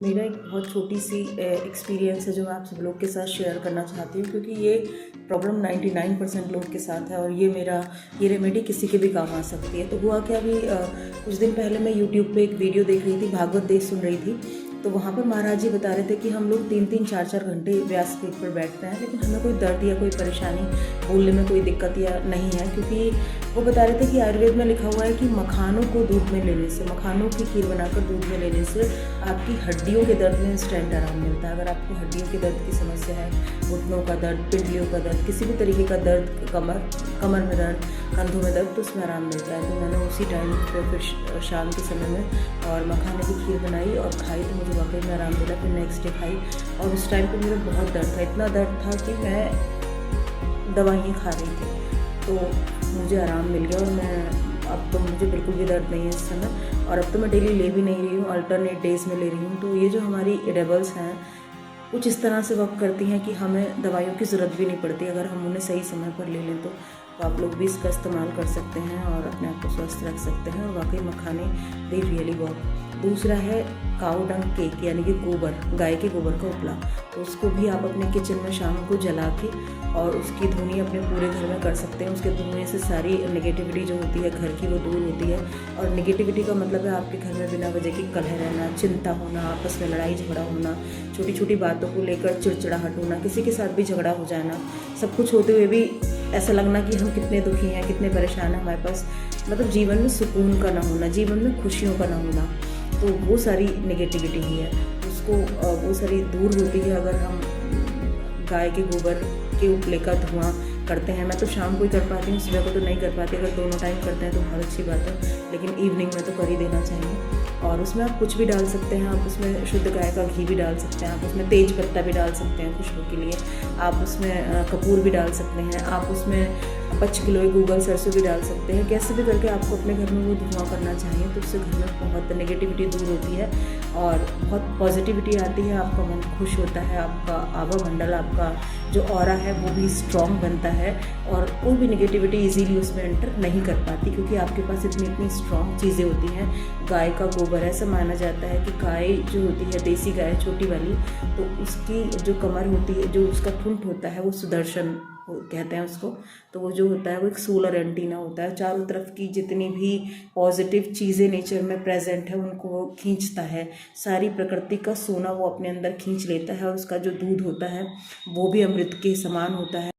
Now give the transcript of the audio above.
मेरा एक बहुत छोटी सी एक्सपीरियंस है जो मैं आप सब लोग के साथ शेयर करना चाहती हूँ, क्योंकि ये प्रॉब्लम 99% लोग के साथ है और ये रेमेडी किसी के भी काम आ सकती है। तो हुआ क्या, अभी कुछ दिन पहले मैं यूट्यूब पे एक वीडियो देख रही थी, भागवत देश सुन रही थी। तो वहाँ पर महाराज जी बता रहे थे कि हम लोग 3-3, 4-4 घंटे व्यासपीठ पर बैठते हैं, लेकिन हमें कोई दर्द या कोई परेशानी, बोलने में कोई दिक्कत या नहीं है। क्योंकि वो बता रहे थे कि आयुर्वेद में लिखा हुआ है कि मखानों को दूध में लेने से, मखानों की खीर बनाकर दूध में लेने से आपकी हड्डियों के दर्द में इंस्टेंट आराम मिलता है। अगर आपको हड्डियों के दर्द की समस्या है, घुटनों का दर्द, पिंडलियों का दर्द, किसी भी तरीके का दर्द, कमर में दर्द, कंधों में दर्द, तो उसमें आराम मिलता है। तो मैंने उसी टाइम पे फिर शाम के समय में और मखाने की खीर बनाई और खाई, तो मुझे वाकई में आराम मिला। फिर नेक्स्ट डे खाई और उस टाइम पे मेरा बहुत दर्द था, इतना दर्द था कि मैं दवाइयाँ खा रही थी, तो मुझे आराम मिल गया। और अब तो मुझे बिल्कुल भी दर्द नहीं है इस समय, और अब तो मैं डेली ले भी नहीं रही हूँ, अल्टरनेट डेज में ले रही हूँ। तो ये जो हमारी एडेबल्स हैं कुछ इस तरह से वर्क करती हैं कि हमें दवाइयों की ज़रूरत भी नहीं पड़ती अगर हम उन्हें सही समय पर ले लें। तो आप लोग भी इसका इस्तेमाल कर सकते हैं और अपने आप को स्वस्थ रख सकते हैं। और वाकई मखाने दे रियली वर्क। दूसरा है काऊ डंग केक, यानी कि गोबर, गाय के गोबर का उपला। तो उसको भी आप अपने किचन में शाम को जला के और उसकी धुनी अपने पूरे घर में कर सकते हैं। उसके धुएँ से सारी नेगेटिविटी जो होती है घर की, वो दूर होती है। और नेगेटिविटी का मतलब है आपके घर में बिना वजह की कलह रहना, चिंता होना, आपस में लड़ाई झगड़ा होना, छोटी छोटी बातों को लेकर चिड़चिड़ाहट होना, किसी के साथ भी झगड़ा हो जाना, सब कुछ होते हुए भी ऐसा लगना कि हम कितने दुखी हैं, कितने परेशान हैं, हमारे पास मतलब जीवन में सुकून का ना होना, जीवन में खुशियों का ना होना, तो वो सारी नेगेटिविटी ही है। उसको वो सारी दूर होती है अगर हम गाय के गोबर के उपले का धुआं करते हैं। मैं तो शाम को ही कर पाती हूँ, सुबह को तो नहीं कर पाती। अगर दोनों टाइम करते हैं तो बहुत अच्छी बात है, लेकिन इवनिंग में तो कर ही देना चाहिए। और उसमें आप कुछ भी डाल सकते हैं, आप उसमें शुद्ध गाय का घी भी डाल सकते हैं, आप उसमें तेज पत्ता भी डाल सकते हैं खुशबू के लिए, आप उसमें कपूर भी डाल सकते हैं, आप उसमें 5 किलो गूगल सरसों भी डाल सकते हैं। कैसे भी करके आपको अपने घर में वो धुआं करना चाहिए, तो उससे घर में बहुत नेगेटिविटी दूर होती है और बहुत पॉजिटिविटी आती है। आपका मन खुश होता है, आपका आभा मंडल, आपका जो ऑरा है वो भी स्ट्रॉन्ग बनता है और कोई भी नेगेटिविटी इजीली उसमें एंटर नहीं कर पाती, क्योंकि आपके पास इतनी स्ट्रॉन्ग चीज़ें होती हैं। गाय का गोबर, ऐसा माना जाता है कि गाय जो होती है, देसी गाय छोटी वाली, तो उसकी जो कमर होती है, जो उसका ठुंड होता है, वो सुदर्शन कहते हैं उसको। तो वो जो होता है वो एक सोलर एंटीना होता है, चारों तरफ की जितनी भी पॉजिटिव चीज़ें नेचर में प्रेजेंट है उनको वो खींचता है। सारी प्रकृति का सोना वो अपने अंदर खींच लेता है और उसका जो दूध होता है वो भी अमृत के समान होता है।